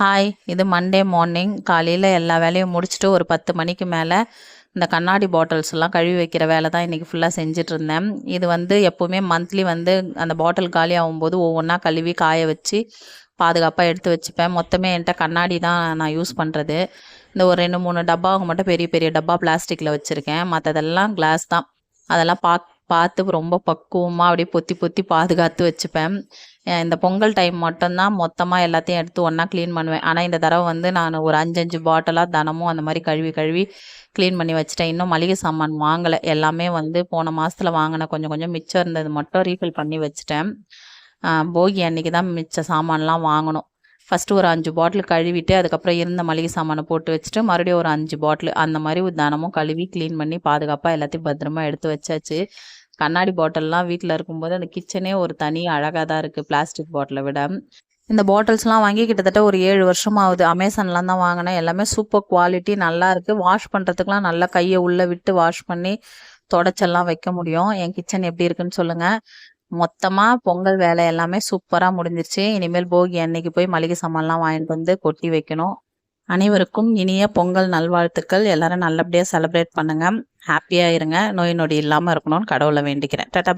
Hi, இது Monday morning. காலையில் எல்லா வேலையும் முடிச்சுட்டு ஒரு 10 மணிக்கு மேலே இந்த கண்ணாடி பாட்டில்ஸ்லாம் கழுவி வைக்கிற வேலை தான் இன்றைக்கி ஃபுல்லாக செஞ்சிட்ருந்தேன். இது எப்போவுமே மந்த்லி அந்த பாட்டில் காலி ஆகும்போது ஒவ்வொன்றா கழுவி காய வச்சு பாதுகாப்பாக எடுத்து வச்சுப்பேன். மொத்தமே என்கிட்ட கண்ணாடி தான் நான் யூஸ் பண்ணுறது. இந்த ஒரு 2-3 டப்பாவுக்கு மட்டும் பெரிய பெரிய டப்பா பிளாஸ்டிக்கில் வச்சுருக்கேன். மற்றதெல்லாம் கிளாஸ் தான். அதெல்லாம் பார்த்து ரொம்ப பக்குவமாக அப்படியே பொத்தி பொத்தி பாதுகாத்து வச்சுப்பேன். இந்த பொங்கல் டைம் மட்டும்தான் மொத்தமாக எல்லாத்தையும் எடுத்து ஒன்றா க்ளீன் பண்ணுவேன். ஆனால் இந்த தடவை நான் ஒரு 5 பாட்டிலாக தினமும் அந்த மாதிரி கழுவி கழுவி க்ளீன் பண்ணி வச்சுட்டேன். இன்னும் மளிகை சாமான் வாங்கலை. எல்லாமே போன மாதத்தில் வாங்கின கொஞ்சம் கொஞ்சம் மிச்சம் இருந்தது மட்டும் ரீஃபில் பண்ணி வச்சுட்டேன். போகி அன்றைக்கி தான் மிச்ச சாமான்லாம் வாங்கணும். ஃபஸ்ட்டு ஒரு 5 பாட்டில் கழுவிட்டு அதுக்கப்புறம் இருந்த மளிகை சாமானை போட்டு வச்சுட்டு மறுபடியும் ஒரு 5 பாட்டில் அந்த மாதிரி தினமும் கழுவி க்ளீன் பண்ணி பாதுகாப்பாக எல்லாத்தையும் பத்திரமா எடுத்து வச்சாச்சு. கண்ணாடி பாட்டில்லாம் வீட்டில் இருக்கும்போது அந்த கிச்சனே ஒரு தனி அழகாக தான் இருக்குது பிளாஸ்டிக் பாட்டிலை விட. இந்த பாட்டில்ஸ்லாம் வாங்கி கிட்டத்தட்ட ஒரு 7 வருஷம் ஆகுது. அமேசான்லாம் தான் வாங்கினேன். எல்லாமே சூப்பர் குவாலிட்டி, நல்லா இருக்குது. வாஷ் பண்ணுறதுக்குலாம் நல்லா கையை உள்ளே விட்டு வாஷ் பண்ணி தொடச்செல்லாம் வைக்க முடியும். என் கிச்சன் எப்படி இருக்குன்னு சொல்லுங்கள். மொத்தமாக பொங்கல் வேலை எல்லாமே சூப்பராக முடிஞ்சிருச்சு. இனிமேல் போகி அன்னைக்கு போய் மளிகை சாமான்லாம் வாங்கிட்டு வந்து கொட்டி வைக்கணும். அனைவருக்கும் இனிய பொங்கல் நல்வாழ்த்துக்கள். எல்லாரும் நல்லபடியாக செலிப்ரேட் பண்ணுங்கள். ஹாப்பியாக இருங்க. நோய் நொடி இல்லாமல் இருக்கணும்னு கடவுளை வேண்டிக்கிறேன். டாடா.